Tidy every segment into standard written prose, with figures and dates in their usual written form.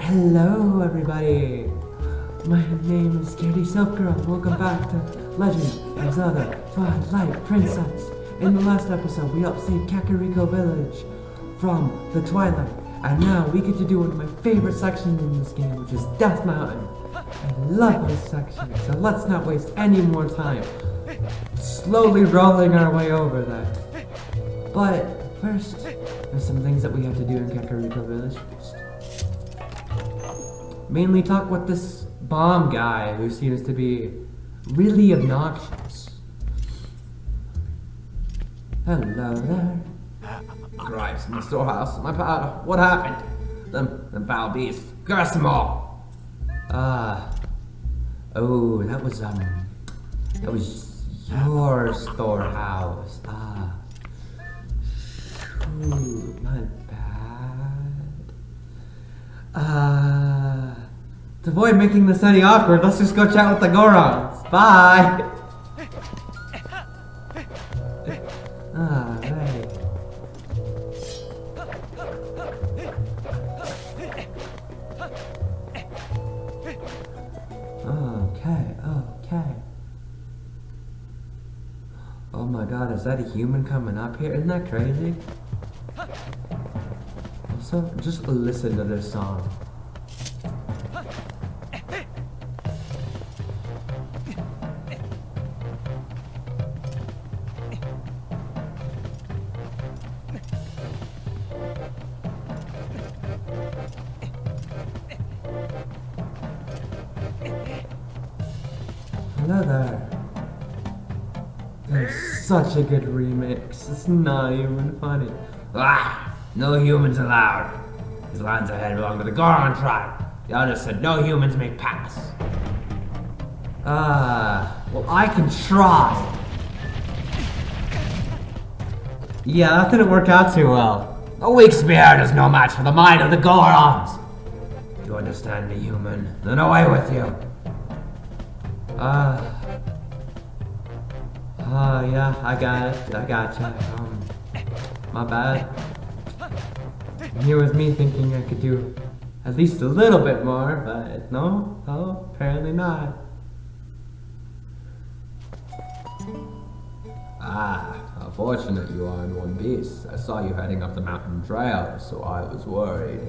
Hello everybody! My name is Katie Silkgirl. Welcome back to Legend of Zelda Twilight Princess. In the last episode, we helped save Kakariko Village from the Twilight. And now we get to do one of my favorite sections in this game, which is Death Mountain. I love this section, so let's not waste any more time slowly rolling our way over there. But first, there's some things that we have to do in Kakariko Village first. Mainly talk with this bomb guy who seems to be really obnoxious. Hello there. Gripes in the storehouse. My powder. What happened? Them foul beasts. Curse them all. Oh, that was your storehouse. Shoot, my bad. To avoid making this any awkward, let's just go chat with the Gorons. Bye! Alright. Okay. Oh my god, is that a human coming up here? Isn't that crazy? Also, just listen to this song. Hello there. There's such a good remix. It's not even funny. No humans allowed. These lands ahead belong to the Goron tribe. The others said no humans may pass. Well, I can try. Yeah, that didn't work out too well. A weak spear is no match for the might of the Gorons. Do you understand me, human? Then away with you. Yeah, I got it. I gotcha. My bad. Here was me thinking I could do at least a little bit more, but no, apparently not. How fortunate you are in one piece. I saw you heading up the mountain trail, so I was worried.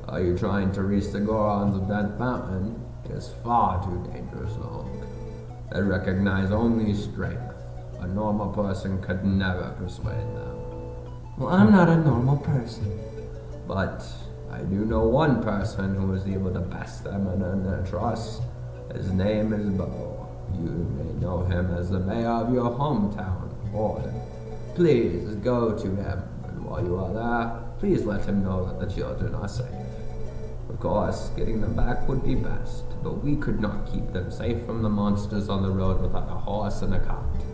Are you trying to reach the Gorons of Death Mountain? It is far too dangerous long. They recognize only strength. A normal person could never persuade them. Well, I'm not a normal person. But I do know one person who was able to best them and earn their trust. His name is Bo. You may know him as the mayor of your hometown, Orden. Please go to him, and while you are there, please let him know that the children are safe. Of course, getting them back would be best, but we could not keep them safe from the monsters on the road without a horse and a cart.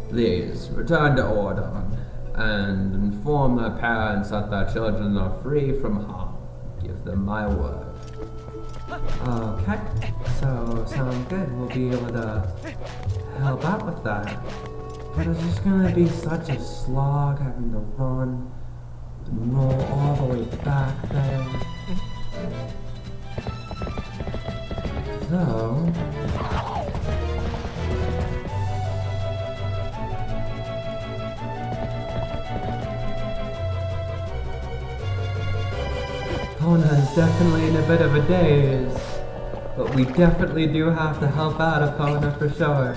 Please, return to Ordon, and inform their parents that their children are free from harm. Give them my word. Okay, so sounds good. We'll be able to help out with that. But it's just gonna be such a slog having to run and roll all the way back there. So... Kona is definitely in a bit of a daze, but we definitely do have to help out Epona for sure.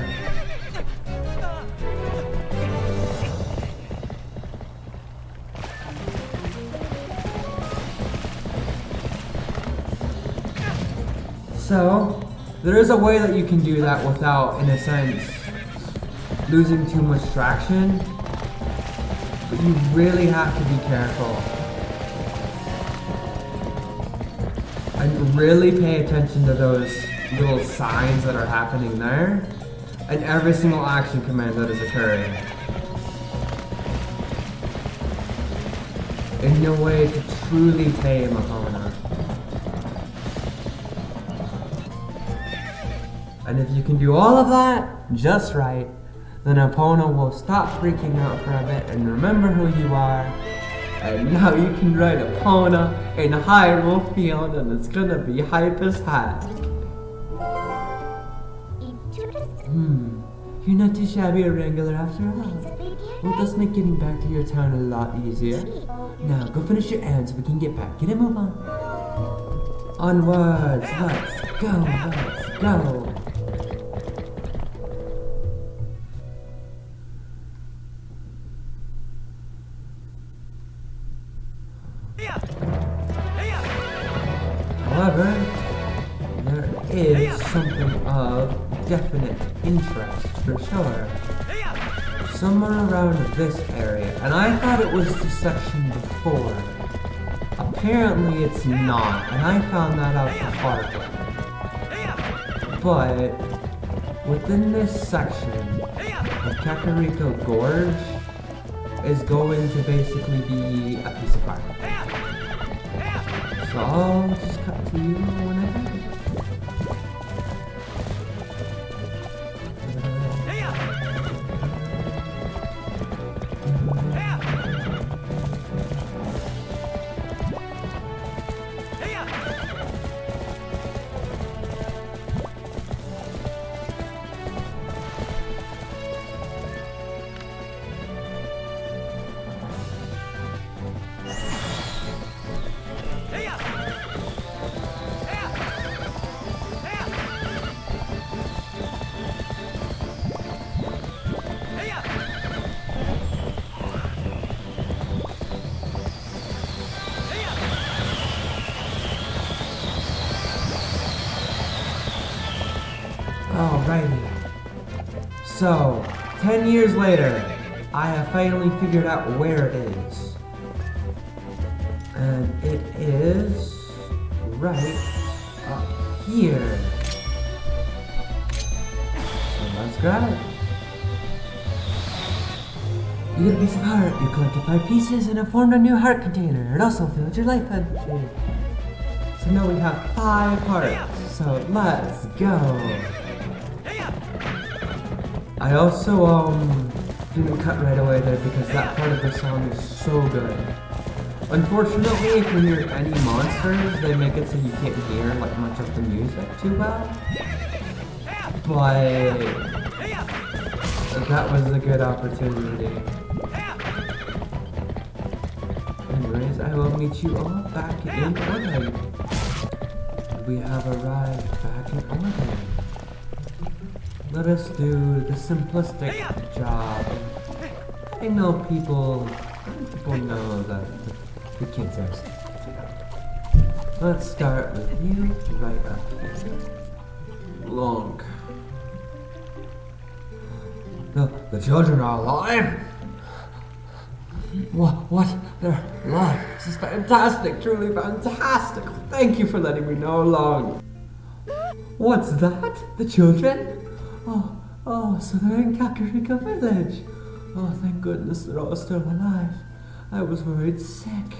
So, there is a way that you can do that without, in a sense, losing too much traction, but you really have to be careful. And really pay attention to those little signs that are happening there, and every single action command that is occurring. In a way to truly tame Epona. And if you can do all of that just right, then Epona will stop freaking out for a bit and remember who you are, And now you can ride a Pona in Hyrule Field and it's gonna be hype as heck. You're not too shabby or regular after all. Well, this make getting back to your town a lot easier. Now, go finish your errands so we can get back. Get it, move on. Onwards, let's go, let's go. However, there is something of definite interest for sure. Somewhere around this area, and I thought it was the section before. Apparently it's not, and I found that out the hard way. But within this section of Kakariko Gorge is going to basically be a piece of art. So I'll just cut to you whenever. Alrighty. So, 10 years later, I have finally figured out where it is. And it is right up here. So let's grab it. You get a piece of heart. You collected 5 pieces and it formed a new heart container. It also filled your life energy. So now we have 5 hearts. So let's go. I also didn't cut right away there because that part of the song is so good. Unfortunately, if you're near any monsters, they make it so you can't hear like much of the music too well. But that was a good opportunity. Anyways, I will meet you all back in Orlando. We have arrived back in Orlando. Let us do the simplistic job. I know people know that the kids are sick. Let's start with you right up here. Long. The children are alive? What? They're alive. This is fantastic, truly fantastic. Thank you for letting me know, Long. What's that? The children? Oh, so they're in Kakariko Village. Oh, thank goodness they're all still alive. I was worried sick.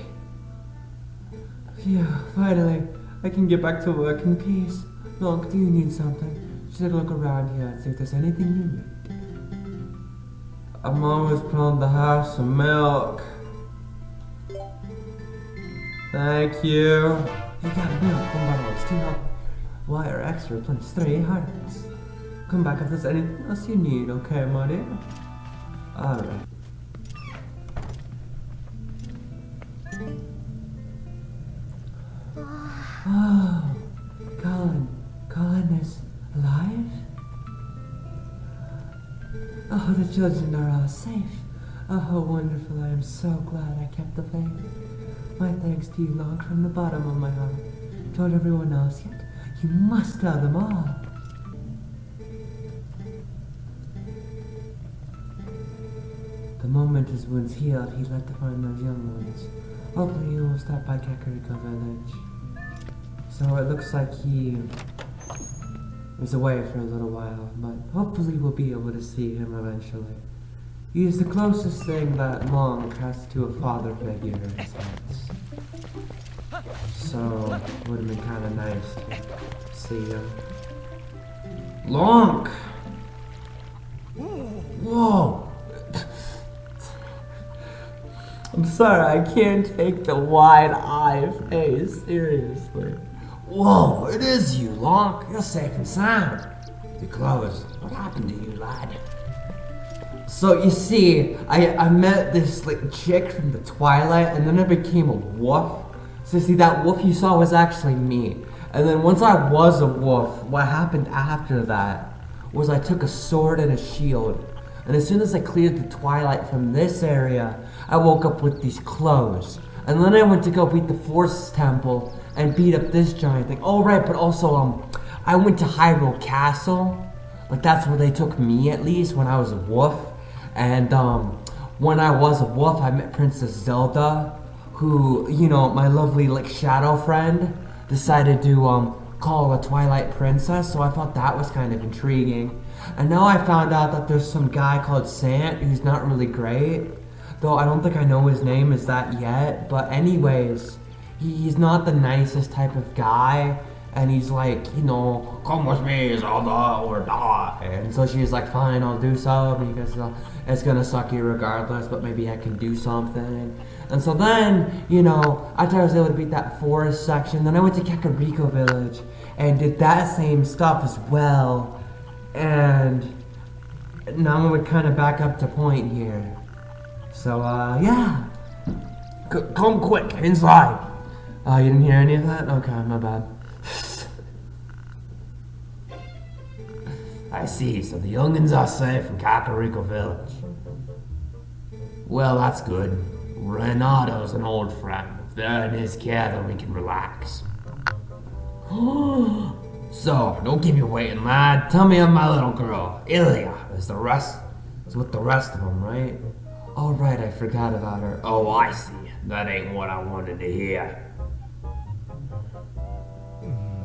Phew, finally, I can get back to work in peace. Look, do you need something? Just take a look around here and see if there's anything you need. I'm always proud to have some milk. Thank you. You got milk, 1 bottle, it's 2 hearts. Wire extra, replenish 3 hearts. Come back if there's anything else you need, okay, my dear? Alright. Oh, Colin is alive? Oh, the children are all safe. Oh, how wonderful, I am so glad I kept the faith. My thanks to you, Long, from the bottom of my heart. Told everyone else yet? You must tell them all. The moment his wounds healed, he'd like to find those young ones. Hopefully he will stop by Kakariko Village. So it looks like he was away for a little while, but hopefully we'll be able to see him eventually. He is the closest thing that Long has to a father figure in a sense. So it would have been kind of nice to see him. Long! Whoa! I'm sorry, I can't take the wide-eye face seriously. Whoa, it is you, Lonk. You're safe and sound. Your clothes. What happened to you, lad? So you see, I met this like chick from the Twilight, and then I became a wolf. So see, that wolf you saw was actually me. And then once I was a wolf, what happened after that was I took a sword and a shield. And as soon as I cleared the Twilight from this area, I woke up with these clothes. And then I went to go beat the Force Temple and beat up this giant thing. Oh right, but also I went to Hyrule Castle. Like that's where they took me at least when I was a wolf. And when I was a wolf, I met Princess Zelda, who, you know, my lovely like shadow friend decided to call a Twilight princess. So I thought that was kind of intriguing. And now I found out that there's some guy called Sant who's not really great. Though I don't think I know his name is that yet. But anyways, he's not the nicest type of guy. And he's like, you know, come with me, Zelda, or die. And so she's like, fine, I'll do so, because it's gonna suck you regardless, but maybe I can do something. And so then, you know, after I was able to beat that forest section, then I went to Kakariko Village and did that same stuff as well. And now I'm gonna kind of back up to point here. So, yeah. Come quick, inside. Oh, you didn't hear any of that? Okay, my bad. I see, so the youngins are safe in Kakariko Village. Well, that's good. Renato's an old friend. If they're in his care, then we can relax. So, don't keep me waiting, lad. Tell me of my little girl, Ilya. Is with the rest of them, right? Oh, right, I forgot about her. Oh, I see. That ain't what I wanted to hear.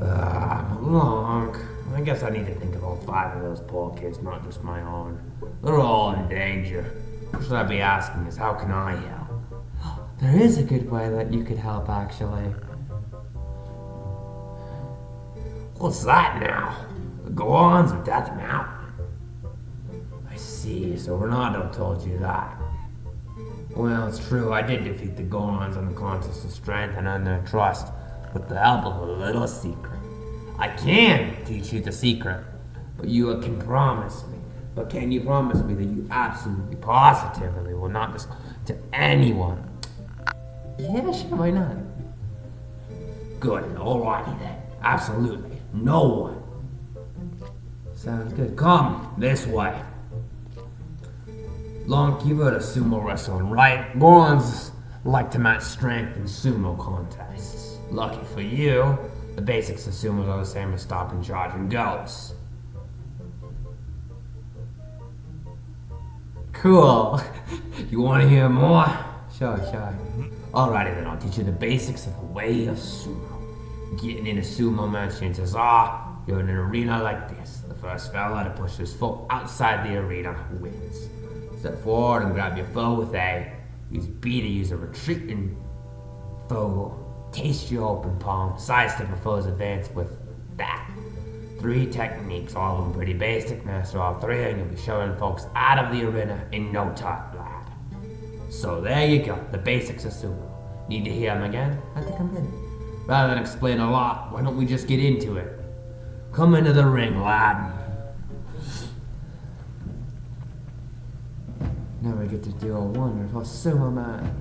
Lonk. I guess I need to think of all 5 of those poor kids, not just my own. They're all in danger. What should I be asking is, how can I help? There is a good way that you could help, actually. What's that now? The Gorons of Death Mountain. I see, so Renato told you that. Well, it's true, I did defeat the Gorons on the contest of strength and earn their trust with the help of a little secret. I can teach you the secret, but you can promise me. But can you promise me that you absolutely, positively will not disclose to anyone? Yeah, sure, why not? Good, alrighty then. Absolutely, no one. Sounds good. Come this way. Lonk, you've heard of sumo wrestling, right? Gorons like to match strength in sumo contests. Lucky for you, the basics of sumo are the same as stopping, charging goats. Cool. You want to hear more? Sure. Alrighty then, I'll teach you the basics of the way of sumo. Getting in a sumo match, chances are you're in an arena like this. The first fella to push his foot outside the arena wins. Step forward and grab your foe with A. Use B to use a retreating foe. Taste your open palm. Sidestep a foe's advance with that. 3 techniques, all of them pretty basic. Master all 3 and you'll be showing folks out of the arena in no time, lad. So there you go, the basics of sumo. Need to hear them again? I think I'm good. Rather than explain a lot, why don't we just get into it? Come into the ring, lad. Now we get to do a wonderful sumo match.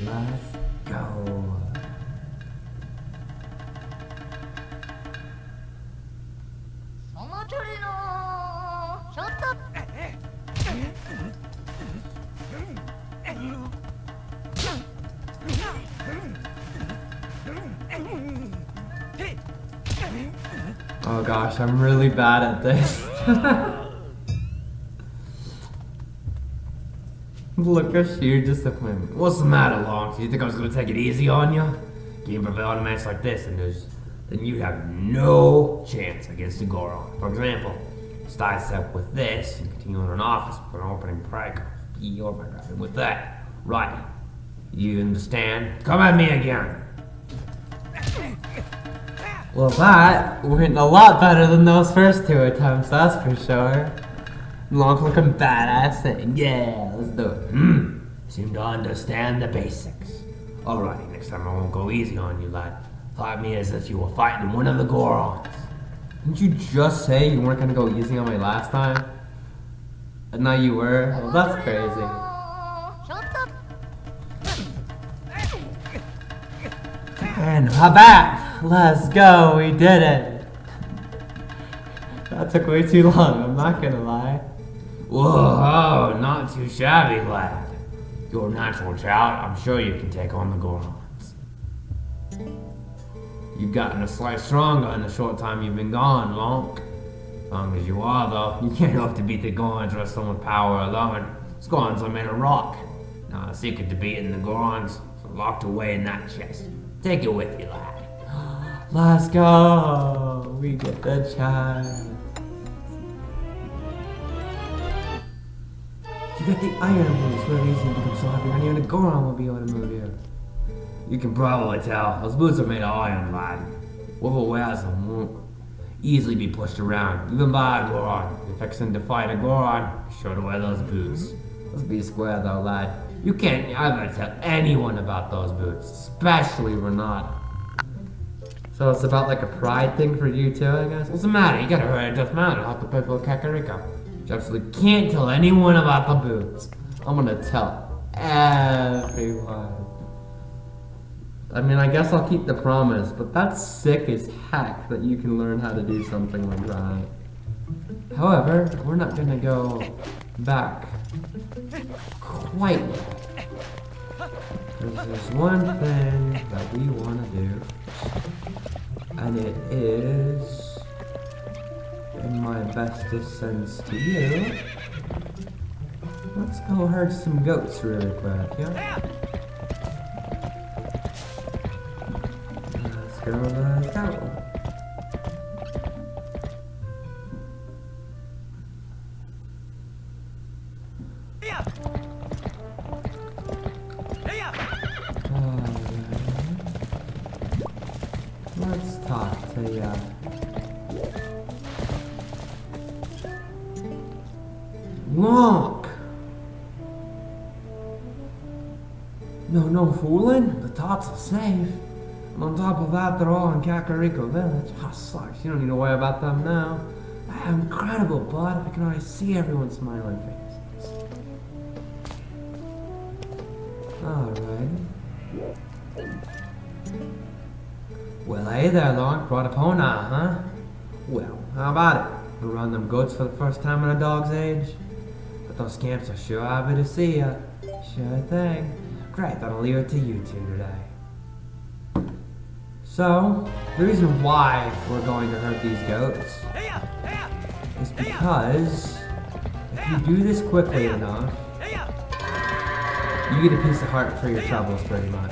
Let's go. Oh gosh, I'm really bad at this. Look at sheer disappointment. What's the matter, Long? You think I was gonna take it easy on you? You prevail in a match like this, and then you have no chance against a Goron. For example, Starts up with this and continue on an office for an opening break. Be overdrafted with that. Right. You understand? Come at me again. Well, that went a lot better than those first 2 attempts, that's for sure. Long looking badass thing. Yeah, let's do it. Seem to understand the basics. Alrighty, next time I won't go easy on you, lad. Fight me as if you were fighting one of the Gorons. Didn't you just say you weren't gonna go easy on me last time? And now you were? Well, that's crazy. And we're back! Let's go, we did it! That took way too long, I'm not gonna lie. Whoa, not too shabby, lad. You're a natural child, I'm sure you can take on the Gorons. You've gotten a slight stronger in the short time you've been gone, Lonk. As long as you are, though, you can't hope to beat the Gorons wrestling with power alone. These Gorons are made of rock. Now, the secret to beating the Gorons is locked away in that chest. Take it with you, lad. Let's go! We get the chance. You get the iron boots for a reason to become so happy, not even a Goron will be able to move you. You can probably tell. Those boots are made of iron, lad. Whoever wears them won't easily be pushed around, even by a Goron. If you're fixing to fight a Goron, be sure to wear those boots. Let's be square though, lad. You can't ever tell anyone about those boots, especially Renata. So it's about like a pride thing for you too, I guess? What's the matter? You gotta hurry, it doesn't matter. Help the people of Kakariko. You absolutely can't tell anyone about the boots. I'm gonna tell everyone. I mean, I guess I'll keep the promise, but that's sick as heck that you can learn how to do something like that. However, we're not gonna go back quite yet. Because there's one thing that we want to do, and it is, in my bestest sense to you, let's go herd some goats really quick, yeah? Let's go. Let's talk to ya. Look! No fooling. The tots are safe. And on top of that, they're all in Kakariko Village. Ah, sucks. You don't need to worry about them now. Ah, incredible, bud. I can already see everyone's smiling faces. Alright. Well, hey there, Lord. Brought up home now, huh? Well, how about it? We'll run them goats for the first time in a dog's age? But those scamps are sure happy to see ya. Sure thing. Great, then I'll leave it to you two today. So, the reason why we're going to herd these goats is because if you do this quickly enough, you get a piece of heart for your troubles pretty much.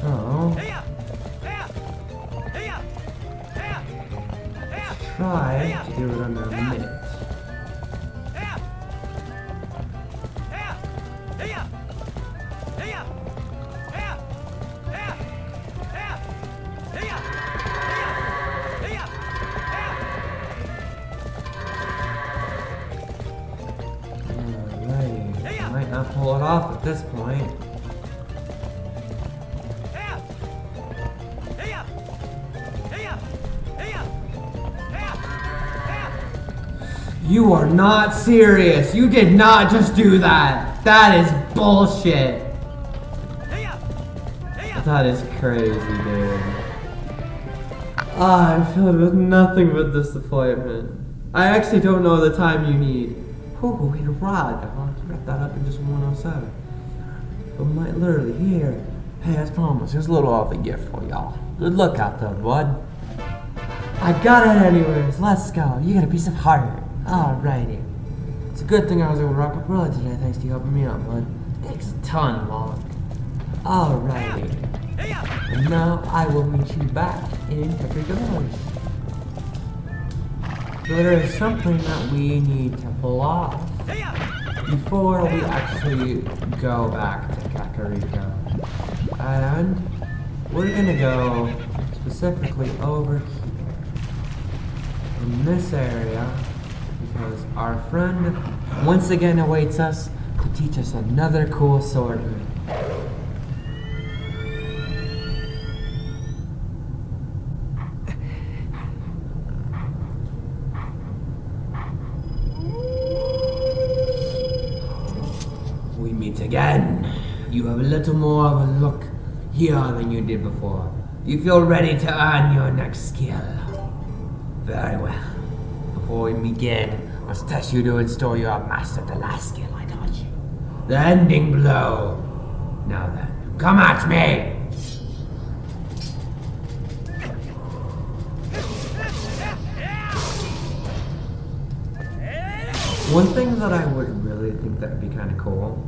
So, try to do it under a minute. Alright, I might not pull it off at this point. You are not serious. You did not just do that. That is bullshit. That is crazy, dude. I'm filled with nothing but disappointment. I actually don't know the time you need. Whew, wait a rod. I'll have to wrap that up in just 107. But might literally here. Hey, as promised, here's a little off a gift for y'all. Good luck out there, bud. I got it anyways. Let's go. You got a piece of heart. Alrighty. It's a good thing I was able to wrap up early today thanks to you helping me out, bud. takes a ton long. Alrighty. And now I will meet you back in Kakariko Village. So there is something that we need to pull off before we actually go back to Kakariko. And we're gonna go specifically over here, in this area, because our friend once again awaits us to teach us another cool sword move. We meet again. You have a little more of a look here than you did before. You feel ready to earn your next skill. Very well. Before we begin, let's test you to install your master the last skill I taught you. The ending blow. Now then, come at me! One thing that I would really think that would be kind of cool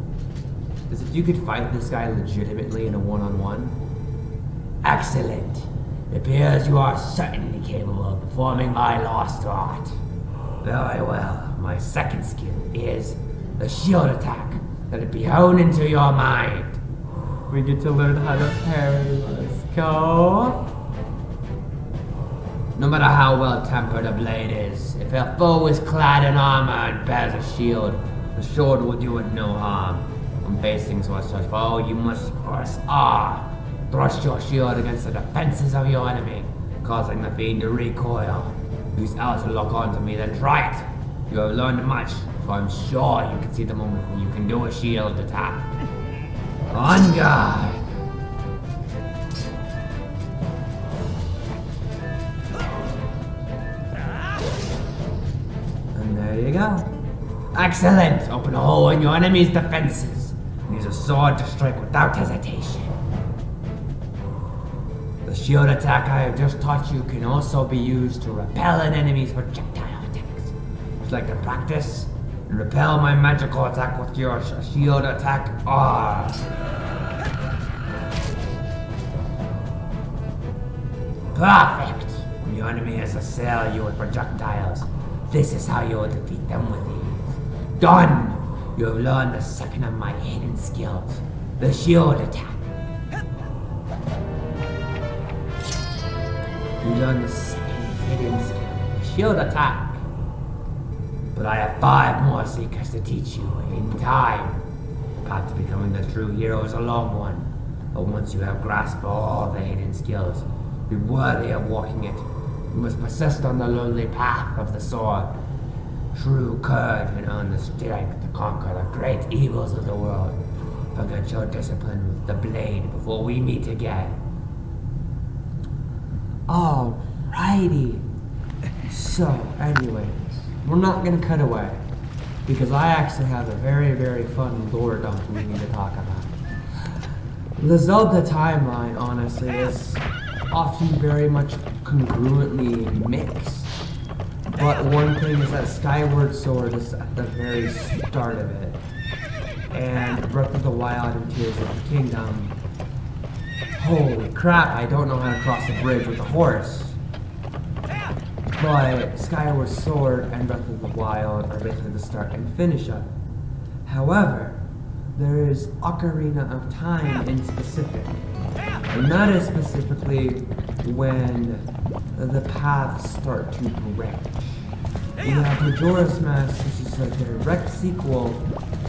is if you could fight this guy legitimately in a one-on-one. Excellent. It appears you are certainly capable of performing my lost art. Very well. My second skill is the shield attack. Let it be honed into your mind. We get to learn how to parry. Let's go. No matter how well tempered a blade is, if a foe is clad in armor and bears a shield, the sword will do it no harm. When facing such a foe, you must press R. Thrust your shield against the defenses of your enemy, causing the fiend to recoil. Use L to lock onto me, then try it. You have learned much, so I'm sure you can see the moment when you can do a shield attack. On guard! And there you go. Excellent! Open a hole in your enemy's defenses. Use a sword to strike without hesitation. The shield attack I have just taught you can also be used to repel an enemy's projectile attacks. Would you like to practice? And repel my magical attack with your shield attack R. Perfect! When your enemy has assailed you with projectiles, this is how you will defeat them with ease. Done! You have learned the second of my hidden skills, the shield attack. You learn the second hidden skill, the shield attack. But I have 5 more seekers to teach you in time. The path to becoming the true hero is a long one, but once you have grasped all the hidden skills, be worthy of walking it. You must persist on the lonely path of the sword. True courage and earn the strength to conquer the great evils of the world. Forget your discipline with the blade before we meet again. Alrighty. So, anyways, we're not gonna cut away, because I actually have a very, very fun lore dump we need to talk about. The Zelda timeline, honestly, is often very much congruently mixed. But one thing is that Skyward Sword is at the very start of it. And Breath of the Wild and Tears of the Kingdom. Holy crap, I don't know how to cross a bridge with a horse. But Skyward Sword and Breath of the Wild are basically the start and finish of it. However, there is Ocarina of Time in specific. And that is specifically when the paths start to branch. We have Majora's Mask, which is a direct sequel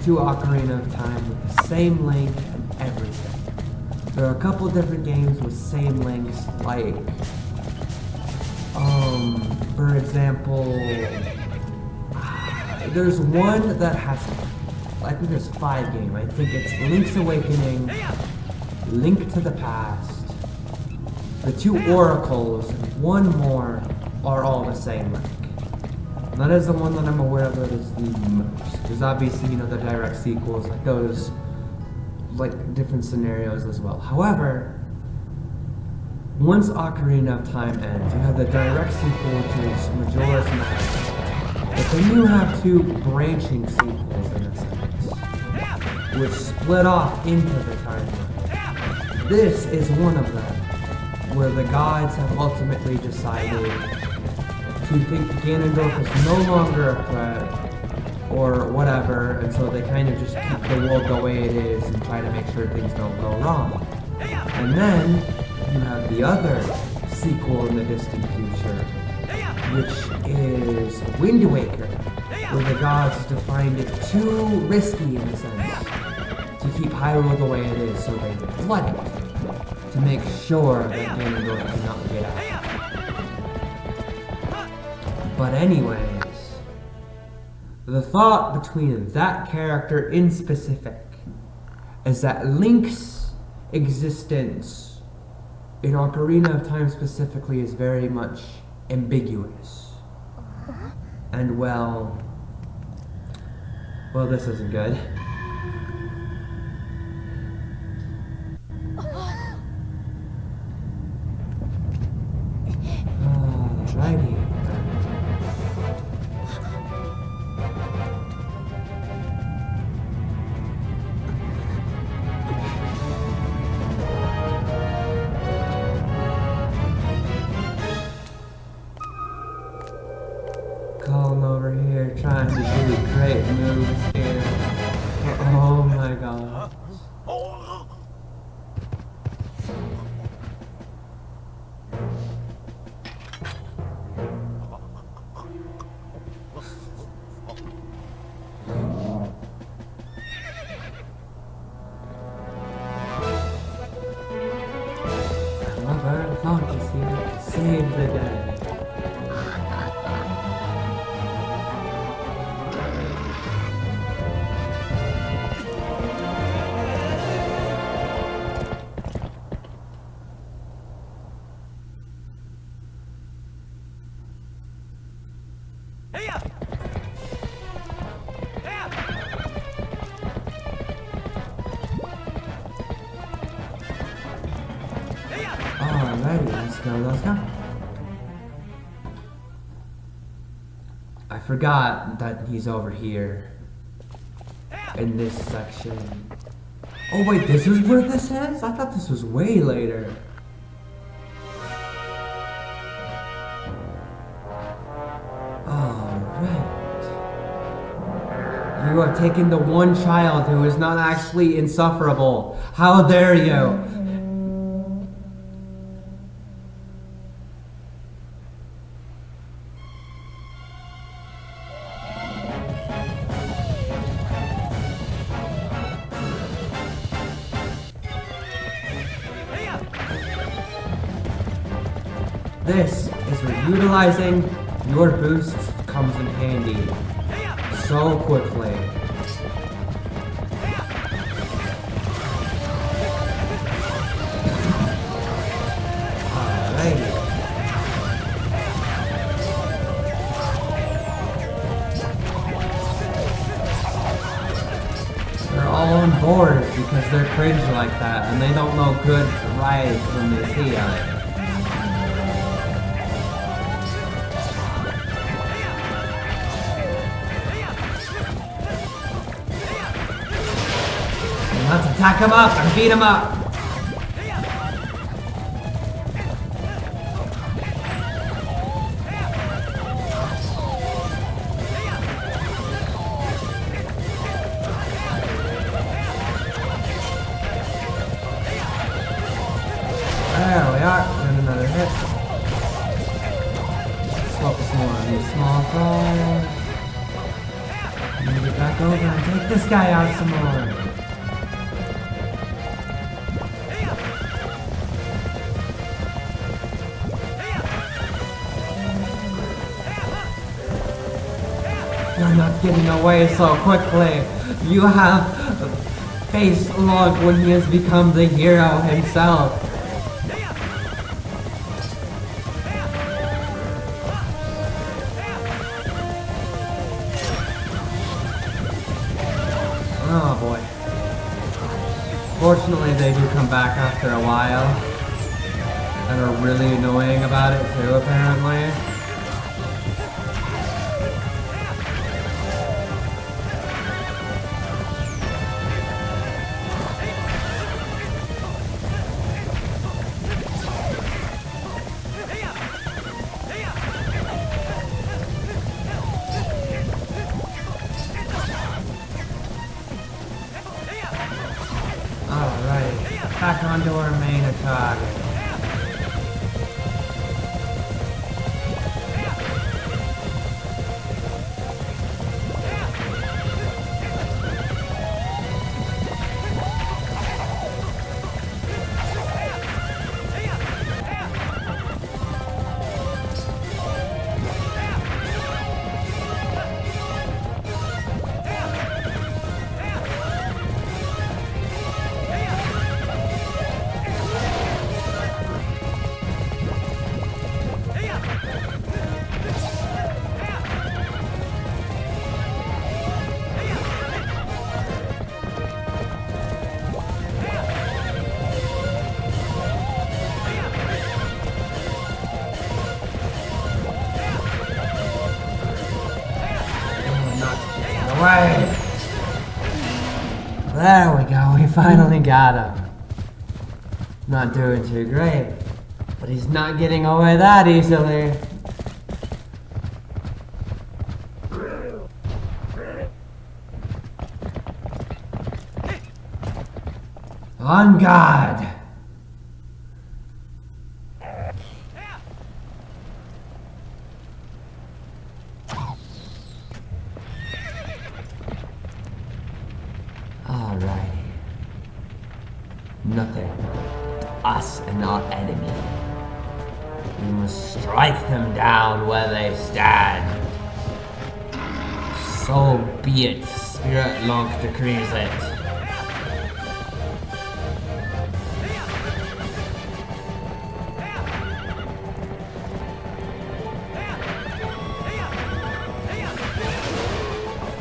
to Ocarina of Time with the same link and everything. There are a couple different games with same links, like, for example, there's one that has, I think there's 5 games. I think it's Link's Awakening, Link to the Past, the 2 Oracles, and one more are all the same link. That is the one that I'm aware of that is the most. There's obviously, the direct sequels, like those, like different scenarios as well. However, once Ocarina of Time ends, you have the direct sequel, which is Majora's Mask. But then you have 2 branching sequels in a sense. which split off into the timeline. This is one of them, where the gods have ultimately decided to think Ganondorf is no longer a threat, or whatever, and so they kind of just keep the world the way it is and try to make sure things don't go wrong. And then, you have the other sequel in the distant future, which is Wind Waker, where the gods defined it too risky, in a sense, to keep Hyrule the way it is, so they flood it to make sure that Ganondorf cannot get out. But anyways, the thought between that character in specific is that Link's existence in Ocarina of Time specifically is very much ambiguous. And well, this isn't good. Alrighty. Calling over here, trying to do great moves here. Oh my god. Mother Thought is here to save the day. Alrighty, let's go. I forgot that he's over here in this section. Oh wait, this is where this is? I thought this was way later. Alright. You have taken the one child who is not actually insufferable. How dare you? This is where utilizing your boost comes in handy so quickly. Alrighty. They're all on board because they're cringe like that and they don't know good rides when they see it. Let's attack him up and beat him up! There we are, and another hit. Let's focus more on these small fries. Get back over and take this guy out some more. You're not getting away so quickly. You have faced Log when he has become the hero himself. Oh boy. Fortunately they do come back after a while. And are really annoying about it too, apparently. on to our main target. Away! There we go, we finally got him. Not doing too great, but he's not getting away that easily. On guard! Alrighty. Nothing. Us and our enemy. We must strike them down where they stand. So be it. Spirit Lunk decrees it.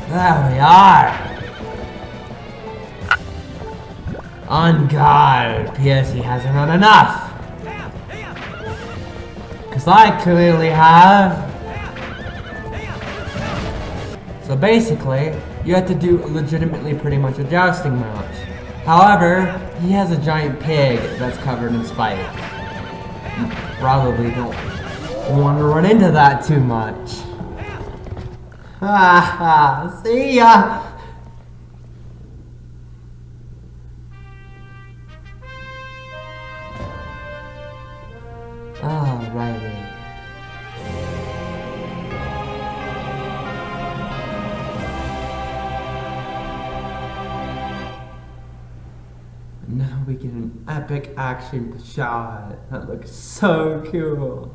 There we are! On guard! P.S. he hasn't had enough! Cause I clearly have! So basically, you have to do legitimately pretty much a jousting match. However, he has a giant pig that's covered in spikes. You probably don't want to run into that too much. Haha, see ya! Alrighty. Now we get an epic action shot. That looks so cool.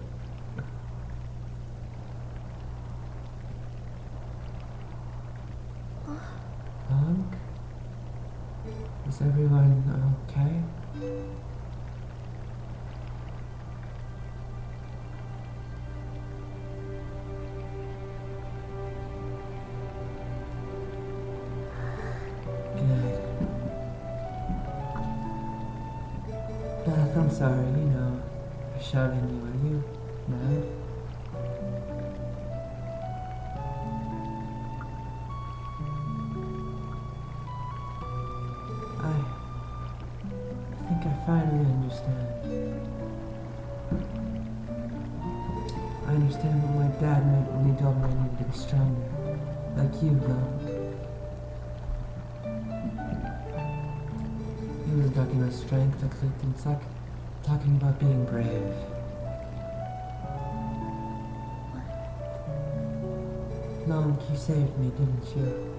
Lunk? Is everyone okay? Good. Beth, I'm sorry, you know, for shouting you. Are you mad? I think I finally understand. I understand what my dad meant when he told me I needed to be stronger. Like you, Lunk. He wasn't talking about strength, it's like talking about being brave. Lunk, you saved me, didn't you?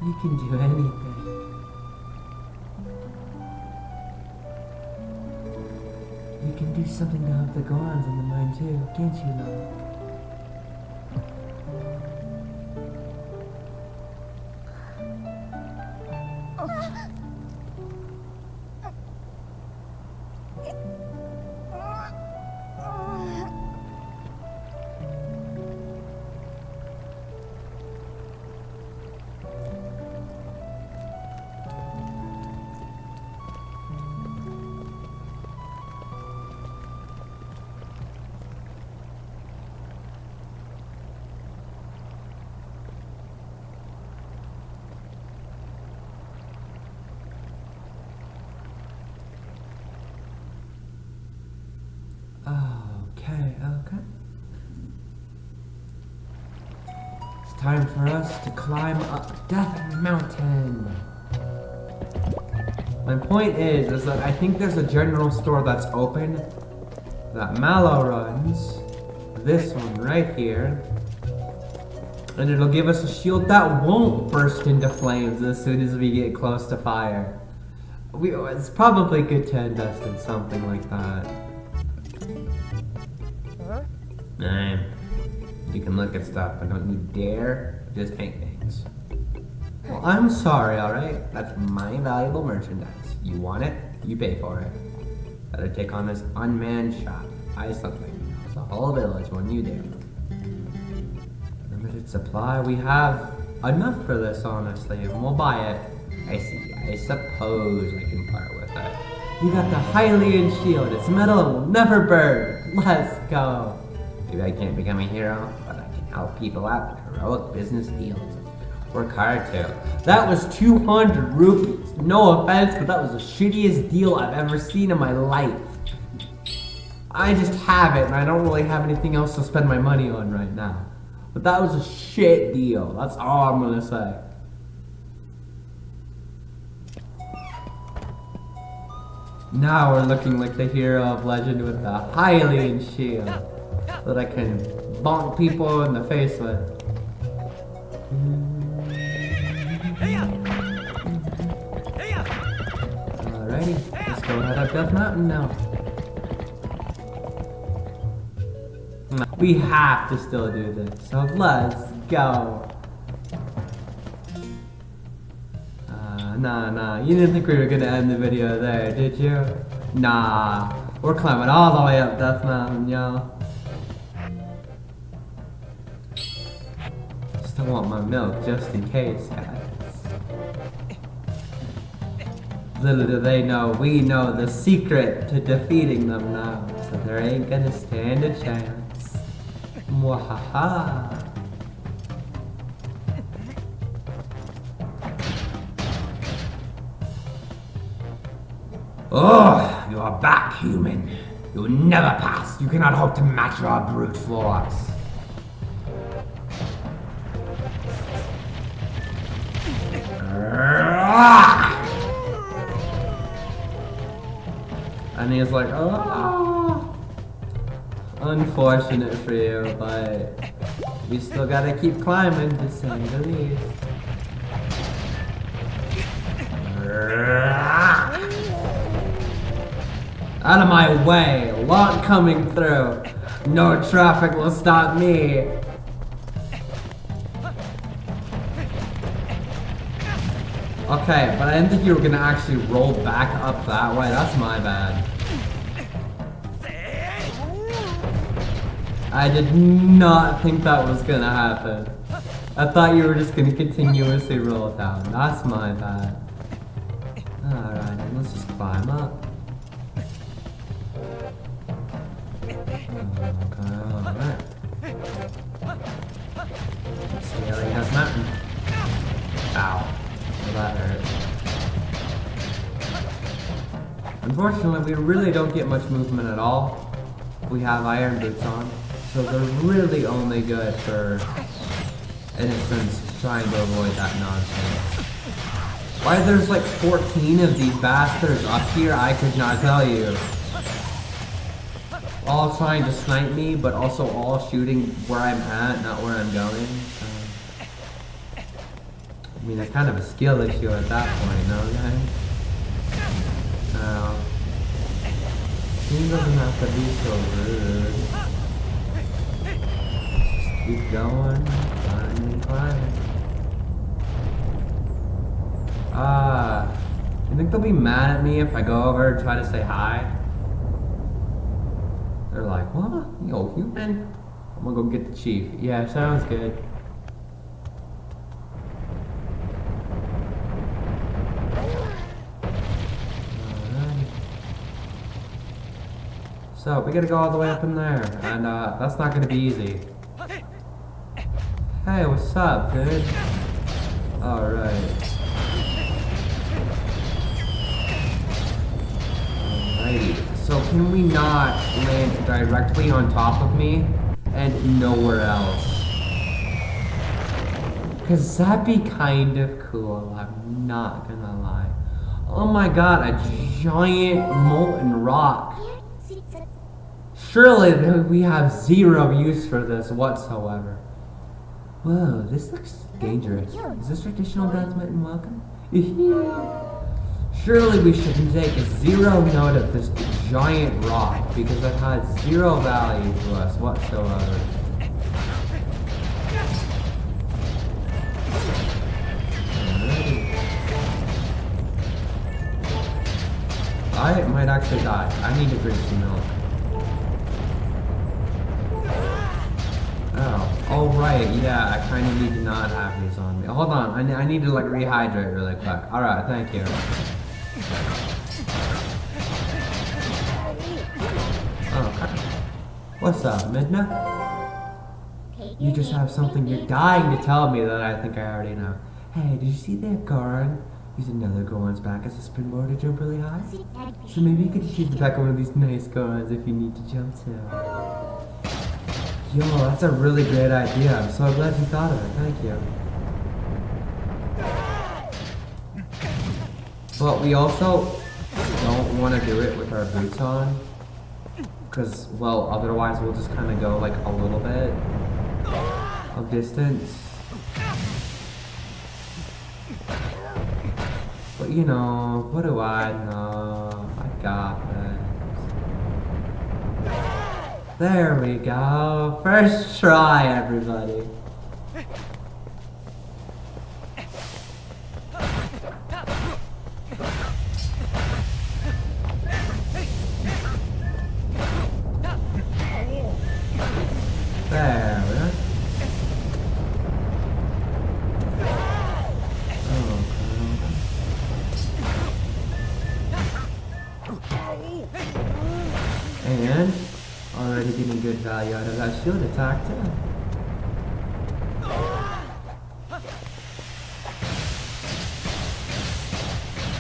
You can do anything. You can do something to help the Gorons in the mine too, can't you, Lunk? time for us to climb up Death Mountain. My point is that I think there's a general store that's open that Mallow runs. This one right here. And it'll give us a shield that won't burst into flames as soon as we get close to fire. It's probably good to invest in something like that. You can look at stuff, but don't you dare just paint things. Well, I'm sorry, alright? That's my valuable merchandise. You want it, you pay for it. Better take on this unmanned shop. Buy something. It's a whole village when you do. Limited supply. We have enough for this, honestly, and we'll buy it. I see. I suppose I can part with it. You got the Hylian shield. It's metal and will never burn. Let's go. Maybe I can't become a hero, but I can help people out with heroic business deals. Work hard too. That was 200 rupees. No offense, but that was the shittiest deal I've ever seen in my life. I just have it, and I don't really have anything else to spend my money on right now. But that was a shit deal. That's all I'm gonna say. Now we're looking like the hero of legend with the Hylian shield that I can bonk people in the face with. Alrighty, let's go head up Death Mountain now. We have to still do this, so let's go. Nah, you didn't think we were gonna end the video there, did you? Nah, we're climbing all the way up Death Mountain, y'all. Still want my milk, just in case, guys. Little do they know, we know the secret to defeating them now, so there ain't gonna stand a chance. Mwahaha. Oh, you are back, human. You will never pass. You cannot hope to match our brute force. And he's like, oh. Unfortunate for you, but we still gotta keep climbing, to say the least. Out of my way! Lot coming through! No traffic will stop me! Okay, but I didn't think you were gonna actually roll back up that way. That's my bad. I did not think that was gonna happen. I thought you were just gonna continuously roll down. That's my bad. Alright, then let's just climb up. Okay, alright. Keep scaling that mountain. Ow. Well, that hurt. Unfortunately, we really don't get much movement at all if we have iron boots on. So they're really only good for, in a sense, trying to avoid that nonsense. Why there's like 14 of these bastards up here, I could not tell you. All trying to snipe me, but also all shooting where I'm at, not where I'm going. I mean, it's kind of a skill issue at that point, no, guys? He doesn't have to be so rude. Just keep going, climbing. You think they'll be mad at me if I go over and try to say hi? They're like, what? Yo, human? I'm gonna go get the chief. Yeah, sounds good. Alright. So, we gotta go all the way up in there, and that's not gonna be easy. Hey, what's up, dude? Alright. So can we not land directly on top of me and nowhere else? Cause that'd be kind of cool, I'm not gonna lie. Oh my god, a giant molten rock. Surely we have zero use for this whatsoever. Whoa, this looks dangerous. Is this traditional gunsmith welcome? Surely we shouldn't take zero note of this giant rock because it has zero value to us whatsoever. I might actually die. I need to drink some milk. Oh right, yeah, I kind of need to not have these on me. Hold on, I need to like rehydrate really quick. Alright, thank you. Oh, okay. What's up, Midna? You just have something you're dying to tell me that I think I already know. Hey, did you see that Goran? Use another Goran's back as a springboard to jump really high? So maybe you could just use the back of one of these nice Gorans if you need to jump too. Yo, that's a really great idea. I'm so glad you thought of it. Thank you. But we also don't want to do it with our boots on. Because, well, otherwise we'll just kind of go like a little bit of distance. But you know, what do I know? I got this. There we go. First try, everybody. There we go. And already getting good value out of that shield attack too.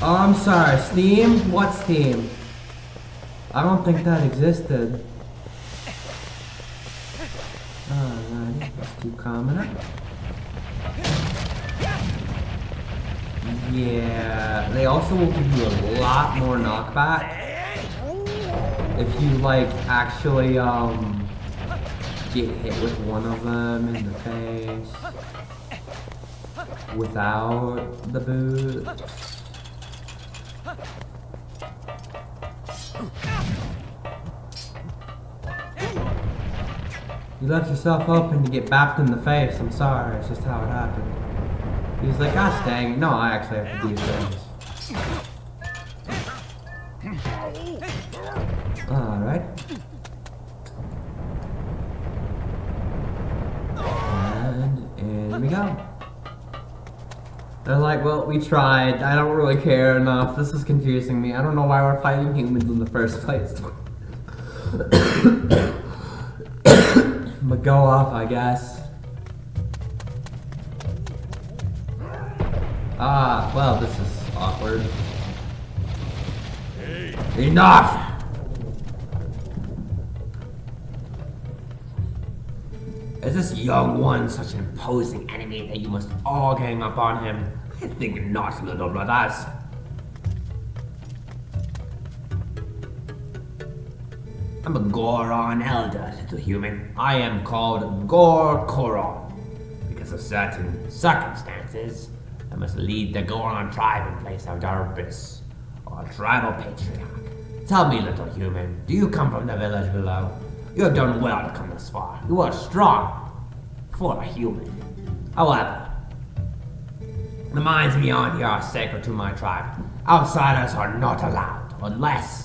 Oh, I'm sorry, Steam? What Steam? I don't think that existed. Alrighty, let's keep coming up. Yeah, they also will give you a lot more knockback if you like actually get hit with one of them in the face without the boots. You left yourself open to get bapped in the face. I'm sorry, it's just how it happened. He's like, gosh dang it. No, I actually have to do things. Alright. And in we go. They're like, well, we tried. I don't really care enough. This is confusing me. I don't know why we're fighting humans in the first place. But go off, I guess. Ah, well, this is awkward. Enough! Is this young one such an imposing enemy that you must all gang up on him? I think not, little brothers. I'm a Goron elder, little human. I am called Goron. Because of certain circumstances, I must lead the Goron tribe in place of Darbis, our tribal patriarch. Tell me, little human, do you come from the village below? You have done well to come this far. You are strong for a human. However, the mines beyond here are sacred to my tribe. Outsiders are not allowed, unless...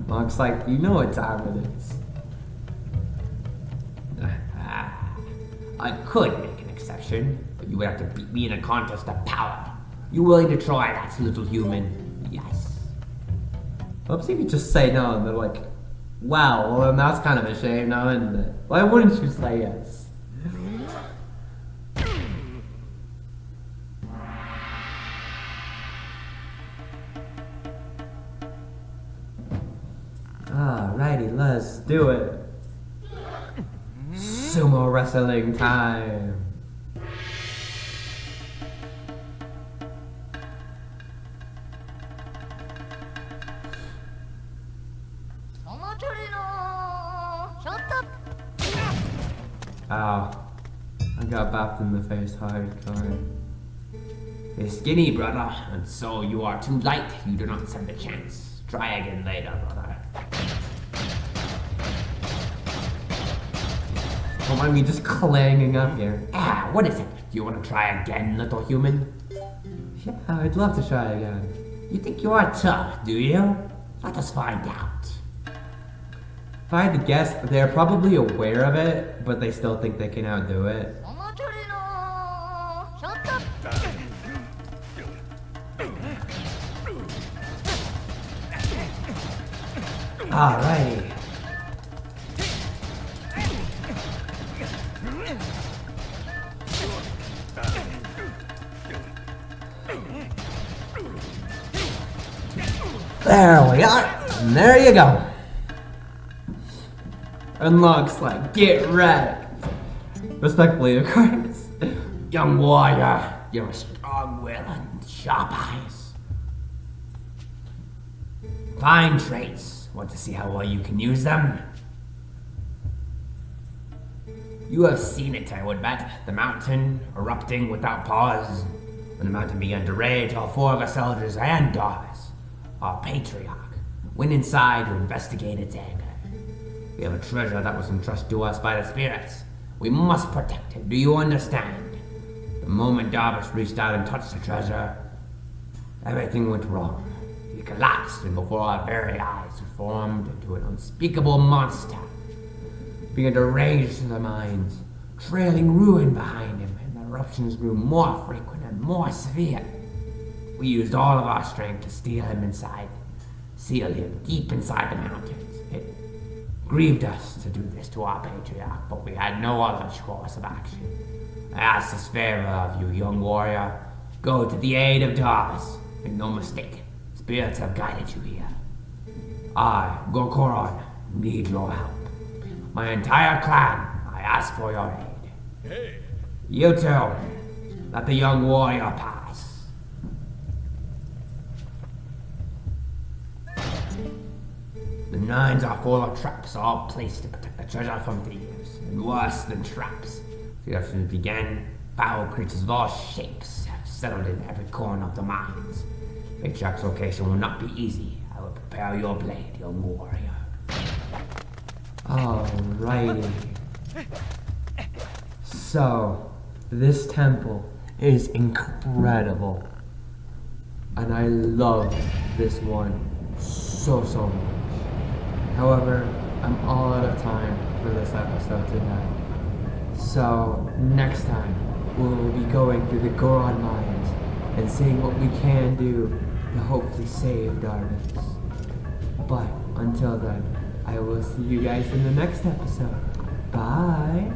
Looks like you know what time it is. I could make an exception, but you would have to beat me in a contest of power. You willing to try that, little human? Yes. Oops, if you just say no, and they're like, wow, well then that's kind of a shame now, isn't it? Why wouldn't you say yes? Alrighty, let's do it. Sumo wrestling time. Wow. I got bapped in the face hardcore. You're skinny, brother, and so you are too light. You do not stand a chance. Try again later, brother. Don't mind me just clanging up here. Ah, what is it? Do you want to try again, little human? Yeah, I'd love to try again. You think you are tough, do you? Let us find out. If I had to guess, they're probably aware of it, but they still think they can outdo it. Alrighty. There we are. And there you go. Unlocks like get wrecked. Respectfully, of course. Young warrior, you have a strong will and sharp eyes. Fine traits. Want to see how well you can use them? You have seen it, I would bet. The mountain erupting without pause. When the mountain began to rage, all four of us elders and Darvis, our patriarch, went inside to investigate its anger. We have a treasure that was entrusted to us by the spirits. We must protect it. Do you understand? The moment Darvis reached out and touched the treasure, everything went wrong. He collapsed, and before our very eyes, formed into an unspeakable monster. Began to rage through the mines, trailing ruin behind him, and the eruptions grew more frequent and more severe. We used all of our strength to steal him inside, seal him deep inside the mountains. It grieved us to do this to our patriarch, but we had no other course of action. I ask this favor of you, young warrior. Go to the aid of Darvis. Make no mistake, spirits have guided you here. I, Gokoron, need your help. My entire clan, I ask for your aid. Hey. You two, let the young warrior pass. The nines are full of traps, all placed to protect the treasure from thieves. And worse than traps, the eruptions began. Foul creatures of all shapes have settled in every corner of the mines. Patriarch's location will not be easy. I will prepare your blade, young warrior. Alrighty. So, this temple is incredible. And I love this one so much. However, I'm all out of time for this episode tonight. So, next time, we'll be going through the Goron mines and seeing what we can do to hopefully save Darvis. But until then, I will see you guys in the next episode. Bye!